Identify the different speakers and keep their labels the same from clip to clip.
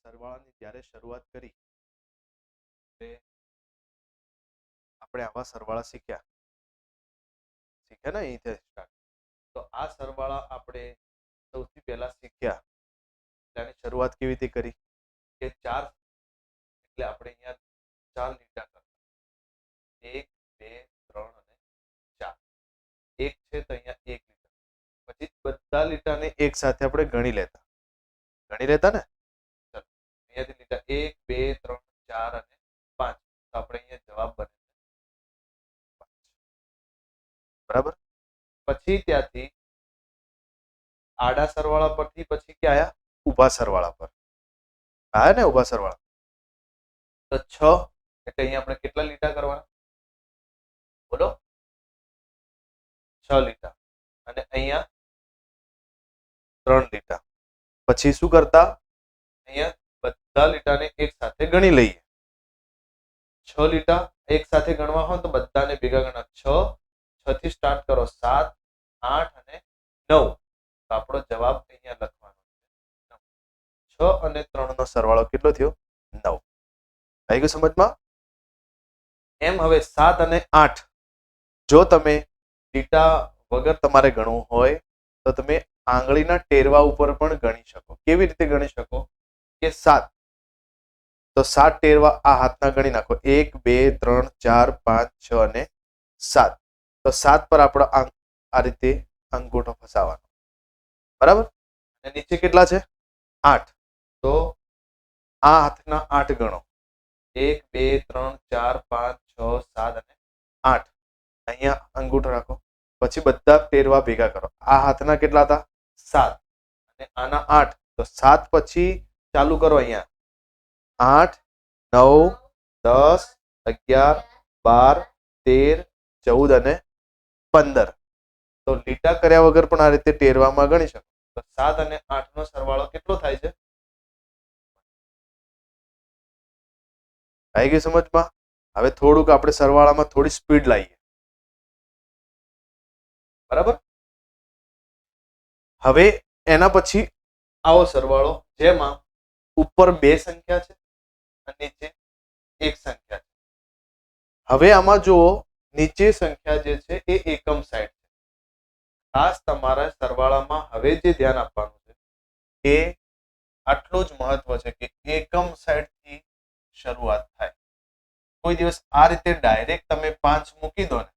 Speaker 1: સરવાળાની જ્યારે શરૂઆત કરી આપણે આવા સરવાળા શીખ્યા ને અહીંથી સ્ટાર્ટ. તો આ સરવાળા આપણે સૌથી પહેલા શીખ્યા તેની શરૂઆત કેવી રીતે કરી કે 4 એટલે આપણે અહીંયા 4 લીટા કરતા 1 2 3 અને 4 એક છે તો અહીંયા 1 લીટા પછી બધા લીટાને એક સાથે આપણે ગણી લેતા ને ચલો અહીંયાથી લીટા 1 2 3 4 અને 5 તો આપણે અહીંયા જવાબ બને બરાબર. પછી ત્યાંથી આડા સરવાળા પરથી પછી ક્યાં આયા ઊભા સરવાળા પર આયા ને ઊભા સરવાળા તો 6 એટલે અહીંયા આપણે કેટલા લીટા કરવાના બોલો 6 લીટા અને અહીંયા 3 લીટા પછી શું કરતા અહીંયા બધા લીટાને એક સાથે ગણી લઈએ 6 લીટા એક સાથે ગણવા હોય તો બધાને ભેગા ગણવા 6 થી સ્ટાર્ટ કરો 7 8 અને 9 તો આપણો જવાબ અહીંયા લખવાનો છે 6 અને 3 નો સરવાળો કેટલો થયો 9 આવી ગયું સમજમાં. એમ હવે 7 અને 8 જો તમે લીટા વગર તમારે ગણવું હોય તો તમે આંગળીના ટેરવા ઉપર પણ ગણી શકો. કેવી રીતે ગણી શકો કે 7 તો 7 ટેરવા આ હાથના ગણી નાખો 1 2 3 4 5 6 અને 7 તો 7 પર આપણો આ રીતે અંગૂઠો ફસાવવાનો બરાબર અને નીચે કેટલા છે 8 તો આ હાથના 8 ગણો 1 2 3 4 5 6 7 અને 8 અહીંયા અંગૂઠો રાખો પછી બધા ટેરવા ભેગા કરો આ હાથના કેટલા હતા 7 અને આના 8 તો 7 પછી ચાલુ કરો અહીંયા 8 9 10 11 12 13 14 અને 15 તો લીટા કર્યા વગર પણ આ રીતે ટેરવામાં ગણી શકો તો 7 અને 8 નો સરવાળો કેટલો થાય છે આવી ગઈ સમજમાં. હવે થોડુંક આપણે સરવાળામાં થોડી સ્પીડ લાવીએ બરાબર. હવે એના પછી આવો સરવાળો જેમાં ઉપર 2 સંખ્યા છે અને નીચે 1 સંખ્યા છે. હવે આમાં જુઓ નીચે સંખ્યા જે છે એ એકમ સાઈડ છે. ખાસ તમારા સરવાળામાં હવે જે ધ્યાન આપવાનું છે કે આટલું જ મહત્વ છે કે એકમ સાઈડ થી શરૂઆત થાય. કોઈ દિવસ આ રીતે ડાયરેક્ટ તમે 5 મૂકી દો ને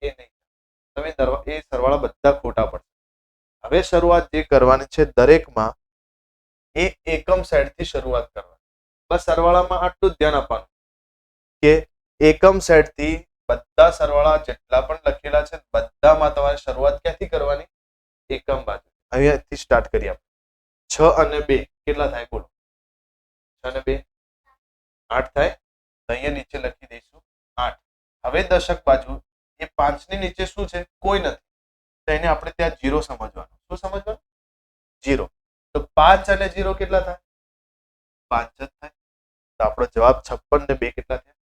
Speaker 1: એ નહીં તમે એ સરવાળા બધા ખોટા પડશે. હવે શરૂઆત જે કરવાની છે દરેકમાં એ એકમ સાઈડ થી શરૂઆત કરવાની. બસ સરવાળામાં આટલું જ ધ્યાન આપવાનું કે એકમ સાઈડ થી બધા સરવાળા જેટલા પણ લખેલા છે બધામાં તમારે શરૂઆત ક્યાંથી કરવાની એકમ બાજુ. અહીંયાથી સ્ટાર્ટ કરીએ આપણે 6 અને 2 કેટલા થાય બોલો 6 અને 2 8 થાય તો અહીંયા નીચે લખી દઈશું 8. હવે દશક બાજુ એ 5 ની નીચે શું છે કોઈ નથી તો એને આપણે ત્યાં 0 સમજવાનું. શું સમજવાનું 0 તો 5 અને 0 કેટલા થાય 5 જ થાય તો આપણો જવાબ 56 ને 2 કેટલા થયા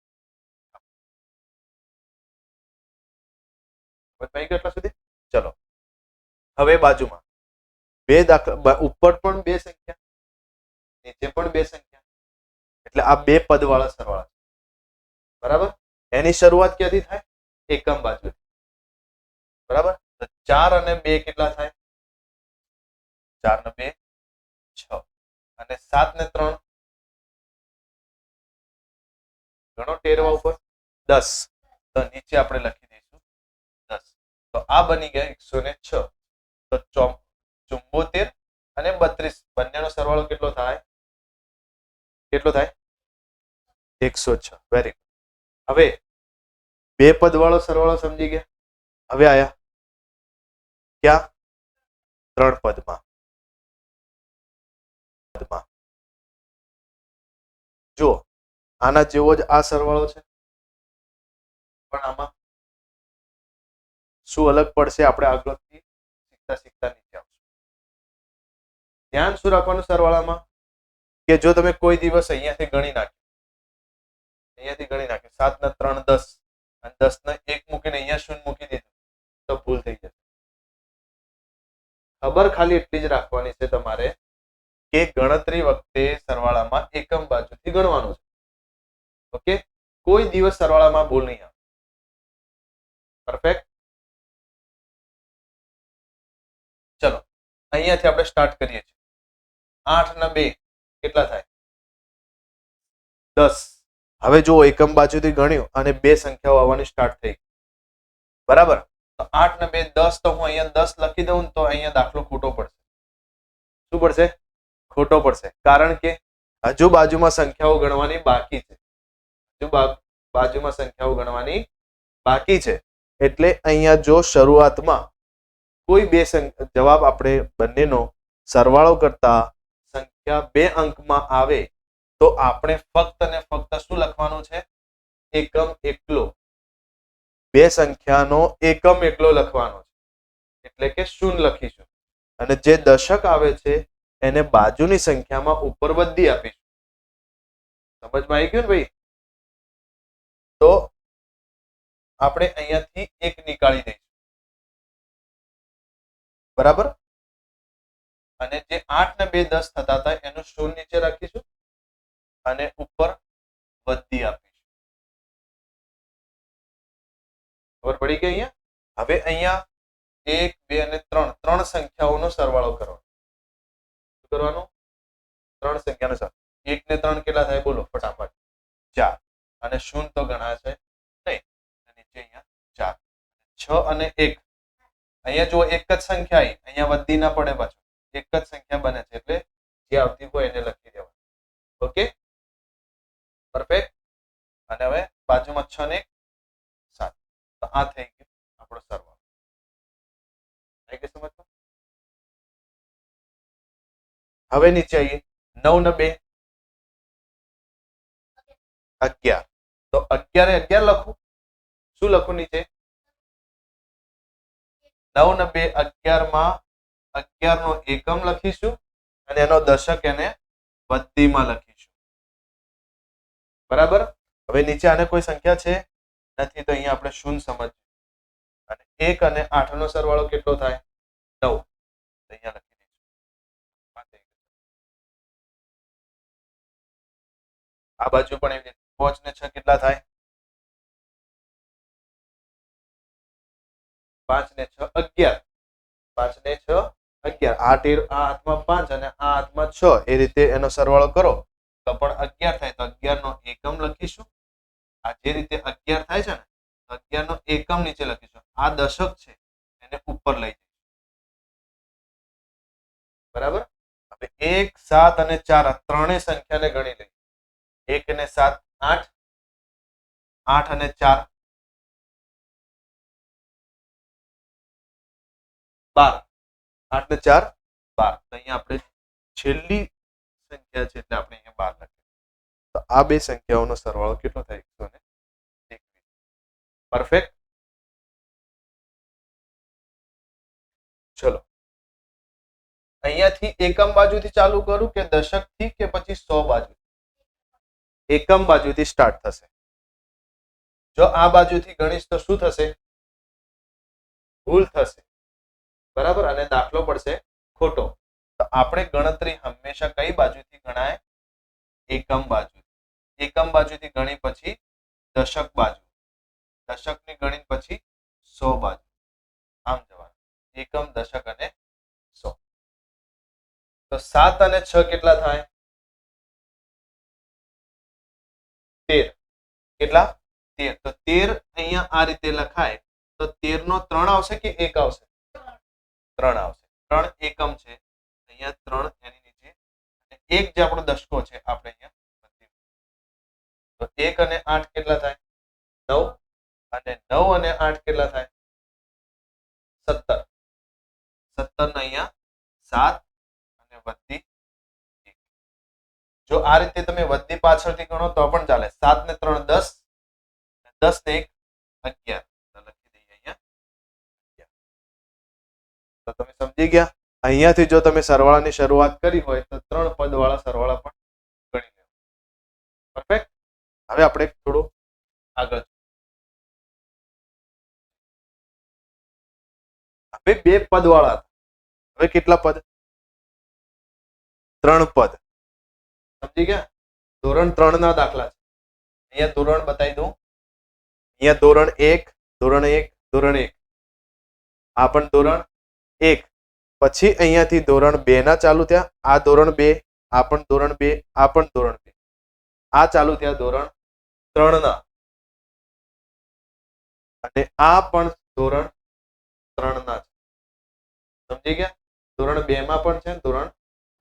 Speaker 1: કેટલા સુધી ચલો. હવે બાજુમાં 2 દાખલા ઉપર પણ 2 સંખ્યા નીચે પણ 2 સંખ્યા એટલે આ 2 પદ વાળા સરવાળા છે બરાબર. એની શરૂઆત ક્યાંથી થાય એકમ બાજુ બરાબર. તો 4 અને 2 કેટલા થાય 4 ને 2 6 અને 7 ને 3 ગણો ટેરવા ઉપર 10 તો નીચે આપણે લખી દઈશું 10 તો આ બની ગયા 106 તો 74 અને 32 બંનેનો સરવાળો કેટલો થાય 106. Very good. હવે 2 પદ વાળો સરવાળો સમજી ગયા. હવે આયા ક્યાં 3 પદમાં જો આના જેવો જ આ સરવાળો છે પણ આમાં શું અલગ પડશે આપણે આગળથી શીખતા નીચે આવશું. ધ્યાન શું રાખવાનું સરવાળામાં કે જો તમે કોઈ દિવસ અહીંયાથી ગણી નાખ્યું 7 ને 3 10 અને 10 ને 1 મૂકીને અહીંયા શૂન્ય મૂકી દીધું તો ભૂલ થઈ જશે. ખબર ખાલી એટલી જ રાખવાની છે તમારે કે ગણતરી વખતે એકમ બાજુથી ગણવાનું છે. ઓકે, કોઈ દિવસ સરવાળામાં ભૂલ નહીં આવે. પરફેક્ટ. ચલો અહીંયાથી આપણે સ્ટાર્ટ કરીએ છીએ. 8 ના 2 કેટલા થાય? 10. હવે જો એકમ બાજુથી ગણ્યું અને બે સંખ્યાઓ આવવાની સ્ટાર્ટ થઈ. બરાબર, તો 8 ને 2 10. તો હું અહીંયા 10 લખી દઉં તો અહીંયા દાખલો ખોટો પડશે. શું પડશે? ખોટો પડશે. કારણ કે હજુ બાજુમાં સંખ્યાઓ ગણવાની બાકી છે. હજુ બાજુમાં સંખ્યાઓ ગણવાની બાકી છે. એટલે અહીંયા જો શરૂઆતમાં કોઈ બે જવાબ આપણે બંનેનો સરવાળો કરતા સંખ્યા બે અંકમાં આવે તો આપણે ફક્ત ને ફક્ત શું લખવાનું છે? એકમ એકલો. બે સંખ્યાનો એકમ એકલો લખવાનો છે, એટલે કે શૂન્ય લખીશું. અને જે દશક આવે છે એને બાજુની સંખ્યામાં ઉપર વધી આપીશું. સમજમાં આવી ગયું ને ભાઈ? તો આપણે અહીંયાથી એક નીકાળી દઈશું. બરાબર, અને જે 8 ને 2 10 થતા હતા એનું શૂન્ય નીચે રાખીશું અને ઉપર વધી આપીશું. ખબર પડી ગઈ? અહીંયા હવે અહીંયા 1 2 અને 3 ત્રણ સંખ્યાઓનો સરવાળો કરવાનો. શું કરવાનું? ત્રણ સંખ્યાનો સરવાળો. 1 ને 3 કેટલા થાય? બોલો ફટાફટ. 4. અને શૂન્ય તો ગણાય છે નહીં, નીચે અહીંયા 4. 6 અને 1. અહીંયા જો એક જ સંખ્યા આવી, અહીંયા વધી ના પડે પાછું. એક જ સંખ્યા બને છે એટલે જે આવતી હોય એને લખી દેવાનું. Okay, perfect. અને હવે બાજુમાં 6 ને 7. તો આ થઈ ગયું આપણો સરવાળો. આવી ગઈ સમજમાં? હવે નીચે આવીએ. 9 ને 2 11. તો 11 એ 11 લખું. શું લખું નીચે? 9 ને 2 11 માં 11 નો એકમ લખીશું અને એનો દશક એને વધીમાં લખીશું. બરાબર. હવે નીચે આને કોઈ સંખ્યા છે નથી તો અહીંયા આપણે શૂન્ય સમજીએ. અને 1 અને 8 નો સરવાળો કેટલો થાય? 9. અહીંયા લખી દઈશું. આ બાજુ પણ એવી રીતે 5 ને 6 કેટલા થાય? 5 ને 6 11. 5 ને 6 11. આ હાથમાં 5 અને આ હાથમાં 6, એ રીતે એનો સરવાળો કરો તો પણ 11 થાય. તો 11 નો એકમ લખીશું. આ જે રીતે 11 થાય છે ને, 11 નો એકમ નીચે લખીશું. આ દશક છે એને ઉપર લઈ જઈશું. બરાબર. હવે 1 7 અને 4 આ ત્રણેય સંખ્યાને ગણી લઈએ. 1 અને 7 8. 8 અને 4 12. 8 ને 4 12. તો અહીંયા આપણે છેલ્લી સંખ્યા છે એટલે આપણે અહીંયા 12 લખીએ. તો આ બે સંખ્યાઓનો સરવાળો કેટલો થાય? 121. પરફેક્ટ. ચલો અહીંયાથી એકમ બાજુથી ચાલુ કરું કે દશકથી કે પછી 100 બાજુ? એકમ બાજુથી સ્ટાર્ટ થશે. જો આ બાજુથી ગણીશ તો શું થશે? ભૂલ થશે. બરાબર, અને દાખલો પડશે ખોટો. તો આપણે ગણતરી હંમેશા કઈ બાજુથી ગણાય? એકમ બાજુ. એકમ બાજુથી ગણી પછી દશક બાજુ, દશકની ગણી પછી 100 બાજુ. આમ જવાનું. એકમ, દશક અને 100. તો 7 અને 6 કેટલા થાય? 13. કેટલા? 13. તો 13 અહીંયા આ રીતે લખાય તો 13 નો 3 આવશે કે 1 આવશે? 3 આવશે. 3 એકમ છે, અહીંયા 3 એની નીચે, અને 1 જે આપણો દશકો છે આપણે અહીંયા બધી. તો 1 અને 8 કેટલા થાય? 9. અને 9 અને 8 કેટલા થાય? 17. 17 ને અહીંયા 7 અને વધી 1. જો આ રીતે તમે વધી પાછળથી ગણો તો પણ ચાલે. 7 ને 3 10, 10 ને 1 11. લખી દઈએ અહીંયા 11. તો તમે સમજી ગયા? અહીંયાથી જો તમે સરવાળાની શરૂઆત કરી હોય તો 3 પદ વાળા સરવાળા પણ ગણી લેવા. પરફેક્ટ. હવે આપણે થોડું આગળ. હવે 2 પદ વાળા. હવે કેટલા પદ? 3 પદ. સમજી ગયા? ધોરણ 3 ના દાખલા છે. અહીંયા ધોરણ બતાવી દઉં. અહીંયા ધોરણ 1, ધોરણ 1, ધોરણ 1. આ પણ ધોરણ 1. પછી અહીંયાથી ધોરણ 2 ના ચાલુ થયા. આ ધોરણ 2, આ પણ ધોરણ 2, આ પણ ધોરણ 2. આ ચાલુ થયા ધોરણ 3 ના. અને આ પણ ધોરણ 3 ના છે. સમજી ગયા? ધોરણ 2 માં પણ છે, ધોરણ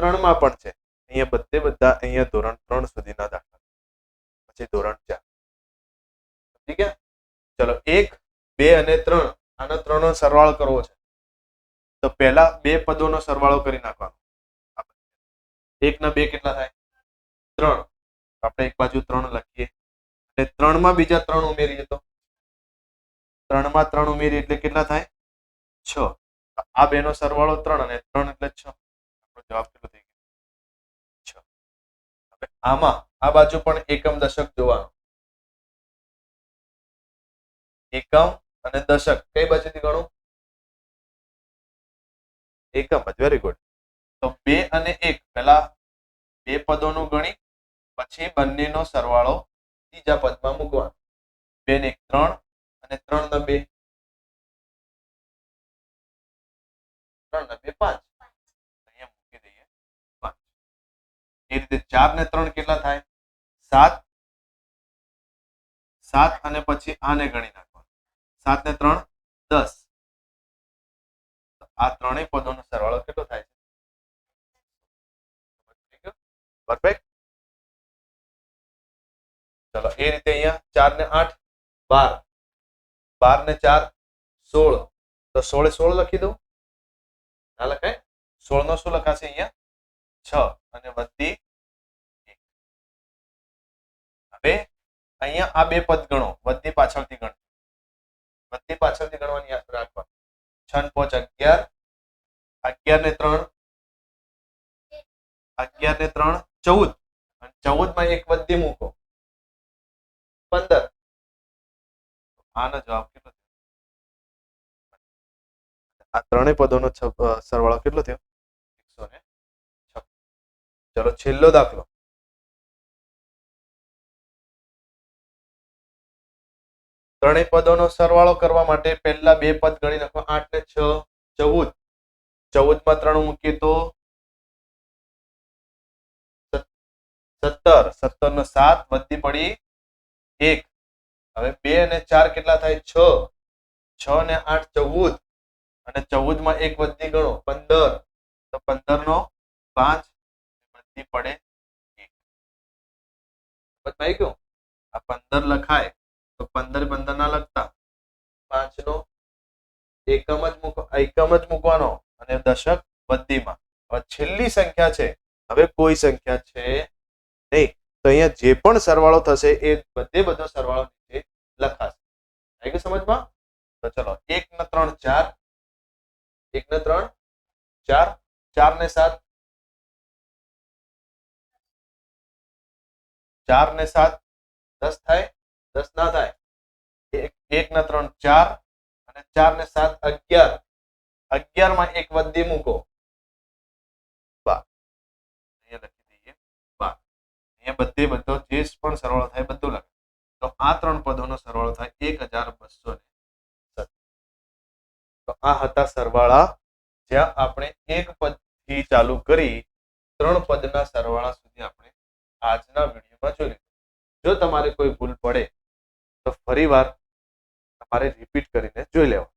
Speaker 1: 3 માં પણ છે. અહીંયા બધા અહીંયા ધોરણ 3 સુધીના દાખલા. પછી ધોરણ 4. સમજી ગયા? ચલો 1, 2 અને 3 આનો 3 નો સરવાળો કરવો છે. તો પહેલા બે પદોનો સરવાળો કરી નાખવાનો. 1 ના 2 કેટલા થાય? 3. આપણે એક બાજુ 3 લખીએ અને 3 માં બીજા 3 ઉમેરીએ તો 3 માં 3 ઉમેરીએ એટલે કેટલા થાય? 6. આ બેનો સરવાળો 3 અને 3 એટલે 6. આપણો જવાબ કેટલો થઈ ગયો? 6. હવે આમાં આ બાજુ પણ એકમ દશક જોવાનો. એકમ અને દશક કઈ બાજુથી ગણું? એકમ જ. Very good. તો 2 અને 1 પહેલા બે પદોનું ગણી, પછી બંનેનો સરવાળો ત્રીજા પદમાં મૂકવાનો. 2 ને 1 3 અને 3 ના 2 3 ના 2 5. અહીંયા મૂકી દઈએ 5. એ રીતે 4 ને 3 કેટલા થાય? 7. 7 અને પછી આને ગણી નાખવાનું. 7 ને 3 10. આ ત્રણેય પદોનો સરવાળો કેટલો થાય છે? પરફેક્ટ. ચલો એ રીતે અહીંયા 4 ને 8 12. 12 ને 4 16. તો 16 એ 16 લખી દઉં? ના લખાય. 16 નો શું લખાશે અહીંયા? 6 અને વધી 1. હવે અહીંયા આ બે પદ ગણો. વધી પાછળથી ગણ. વધી પાછળથી ગણવાની યાદ રાખવા. 6 ને 5 11. 11 ને 3 11 ને 3 14. અને 14 માં એક વધી મૂકો 15. આનો જવાબ કેટલો થયો? આ ત્રણેય પદોનો સરવાળો કેટલો થયો? 156. ચલો છેલ્લો દાખલો. ત્રણેય પદોનો સરવાળો કરવા માટે પહેલા બે પદ ગણી નાખો. 8 ને 6 14. 14 માં 3 મૂકીએ તો 17. 17 નો 7 વધી પડી 1. હવે 2 અને 4 કેટલા થાય? 6. 6 ને 8 14. અને 14 માં એક વધી ગણો 15. તો 15 નો 5 વધી પડે 1. બતાવી ગયું? આ 15 લખાય તો 15 15 ના લખતા 5 નો એકમ જ મૂકવાનો અને દશક વધીમાં. હવે છેલ્લી સંખ્યા છે. હવે કોઈ સંખ્યા છે નહીં. તો અહીંયા જે પણ સરવાળો થશે એ બધો સરવાળો નીચે લખાશે. આવી ગયું સમજમાં? તો ચલો 1 ને 3 4. 1 ને 3 4. 4 ને 7 4 ને 7 10 થાય? 10 ના થાય. 1 ને 3 4 અને 4 ને 7 11. 11 માં એક વધી મૂકો 12. અહીંયા લખી દઈએ 12. અહીંયા બધો જે પણ સરવાળો થાય બધું લખે. તો આ ત્રણ પદોનો સરવાળો થાય 1270. તો આ હતા સરવાળા, જ્યાં આપણે એક પદથી ચાલુ કરી 3 પદના સરવાળા સુધી આપણે આજના વિડીયોમાં જોઈ લીધું. જો તમારે કોઈ ભૂલ પડે તો ફરીવાર તમારે રિપીટ કરીને જોઈ લેવા.